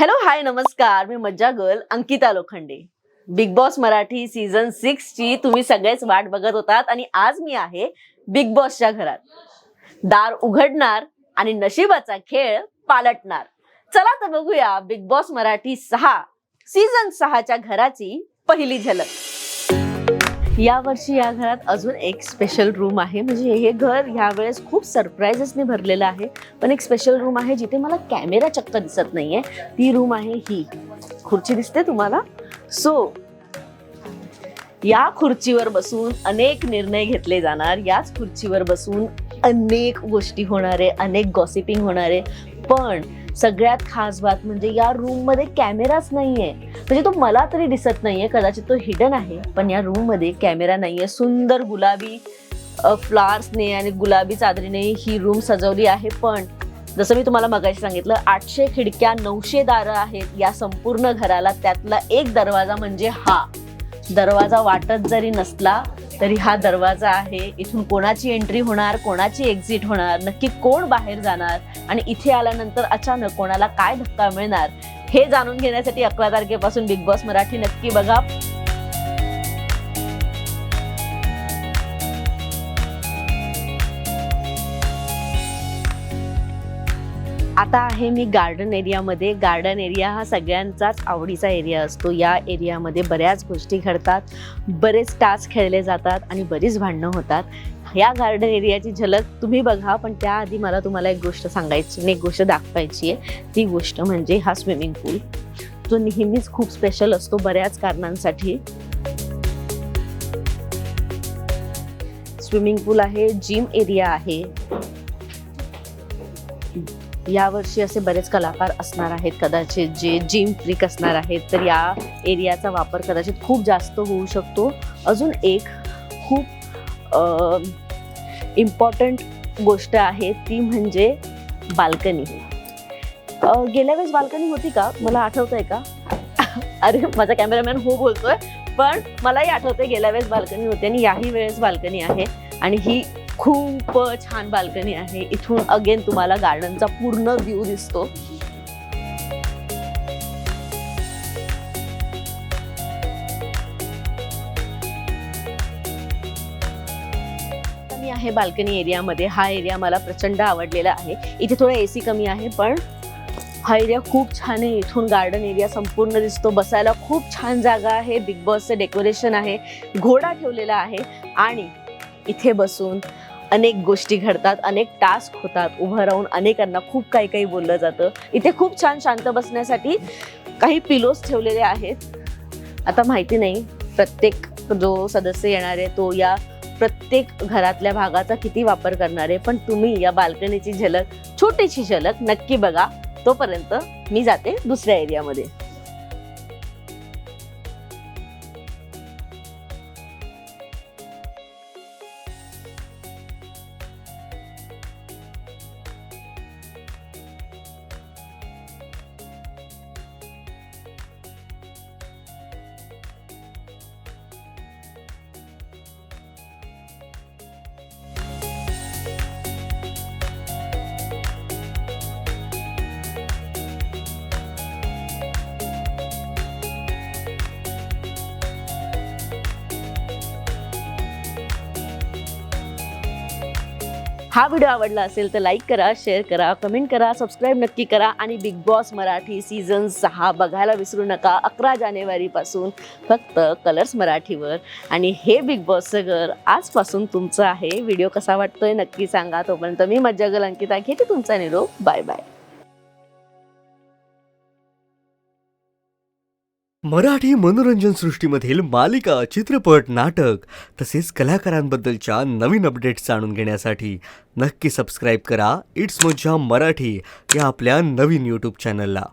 Hello hi नमस्कार, मी मज्जा girl Ankita Lokhande. Big boss Marathi season 6 ची तुम्ही सगळेच वाट बघत होतात आणि आज मी आहे बिग बॉसच्या घरात. दार उघडणार आणि नशिबाचा खेळ पालटणार. चला तर बघूया बिग बॉस मराठी 6 सीझन 6 च्या घराची पहिली झलक. या वर्षी या घरात अजून एक स्पेशल रूम आहे. म्हणजे हे घर यावेळेस खूप सरप्राइजेसने भरलेलं आहे. पण एक स्पेशल रूम आहे जिथे मला कॅमेरा चक्क दिसत नाहीये. ती रूम आहे ही. खुर्ची दिसते तुम्हाला? सो या खुर्चीवर बसून अनेक निर्णय घेतले जाणार. याच खुर्चीवर बसून अनेक गोष्टी होणार आहे, अनेक गॉसिपिंग होणार आहे. पण सगळ्यात खास बात म्हणजे या रूम मध्ये कॅमेराच नाहीये. म्हणजे तो मला तरी दिसत नाहीये, कदाचित तो हिडन आहे, पण या रूम मध्ये कॅमेरा नाहीये. सुंदर गुलाबी फ्लॉवर्सने आणि गुलाबी चादरीने ही रूम सजवली आहे. पण जसं मी तुम्हाला मगाशी सांगितलं, 800 खिडक्या 900 दारं आहेत या संपूर्ण घराला. त्यातला एक दरवाजा म्हणजे हा दरवाजा वाटत जरी नसला तरी हा दरवाजा आहे. इथून कोणाची एंट्री होणार, कोणाची एक्झिट होणार, नक्की कोण बाहेर जाणार आणि इथे आल्यानंतर अचानक कोणाला काय धक्का मिळणार हे जाणून घेण्यासाठी 11 तारखेपासून बिग बॉस मराठी नक्की बघा. आता आहे मी गार्डन एरियामध्ये. गार्डन एरिया हा सगळ्यांचाच आवडीचा एरिया असतो. या एरियामध्ये बऱ्याच गोष्टी घडतात, बरेच टास्क खेळले जातात आणि बरीच भांडणं होतात. या गार्डन एरियाची झलक तुम्ही बघा. पण त्याआधी मला तुम्हाला एक गोष्ट सांगायची आणि एक गोष्ट दाखवायची आहे. ती गोष्ट म्हणजे हा स्विमिंग पूल, जो नेहमीच खूप स्पेशल असतो बऱ्याच कारणांसाठी. स्विमिंग पूल आहे, जिम एरिया आहे. यावर्षी असे बरेच कलाकार असणार आहेत कदाचित जे जिम फ्रीक असणार आहेत, तर या एरियाचा वापर कदाचित खूप जास्त होऊ शकतो. अजून एक खूप इम्पॉर्टंट गोष्ट आहे ती म्हणजे बाल्कनी. गेल्या वेळेस बाल्कनी होती का? मला आठवतंय का? अरे माझा कॅमेरामॅन हो बोलतोय, पण मलाही आठवतंय गेल्या वेळेस बाल्कनी होती आणि याही वेळेस बाल्कनी आहे. आणि ही खूप छान बाल्कनी आहे. इथून अगेन तुम्हाला गार्डनचा पूर्ण व्ह्यू दिसतो. मी आहे बाल्कनी एरियामध्ये. हा एरिया मला प्रचंड आवडलेला आहे. इथे थोडं एसी कमी आहे, पण हा एरिया खूप छान आहे. इथून गार्डन एरिया संपूर्ण दिसतो. बसायला खूप छान जागा आहे. बिग बॉसचं डेकोरेशन आहे, घोडा ठेवलेला आहे आणि इथे बसून अनेक गोष्टी घडतात, अनेक टास्क होतात. उभं राहून अनेकांना खूप काही बोललं जातं. इथे खूप छान शांत बसण्यासाठी काही पिलोज ठेवलेले आहेत. आता माहिती नाही प्रत्येक जो सदस्य येणार आहे तो या प्रत्येक घरातल्या भागाचा किती वापर करणार आहे, पण तुम्ही या बाल्कनीची झलक, छोटीशी झलक नक्की बघा. तोपर्यंत मी जाते दुसऱ्या एरियामध्ये. हा व्हिडिओ आवडला असेल तर लाईक करा, शेअर करा, कमेंट करा, सबस्क्राईब नक्की करा आणि बिग बॉस मराठी सीझन 6 बघायला विसरू नका. 11 जानेवारीपासून फक्त कलर्स मराठीवर. आणि हे बिग बॉसचं घर आजपासून तुमचं आहे. व्हिडिओ कसा वाटतोय नक्की सांगा. तोपर्यंत मी मज्जा गर्ल अंकिता घेते तुमचा निरोप. Bye bye. मराठी मनोरंजन सृष्टीमधील मालिका, चित्रपट, नाटक तसेच कलाकारांबद्दलच्या नवीन अपडेट्स जाणून घेण्यासाठी नक्की सबस्क्राईब करा इट्स मज्जा मराठी या आपल्या नवीन यूट्यूब चॅनलला.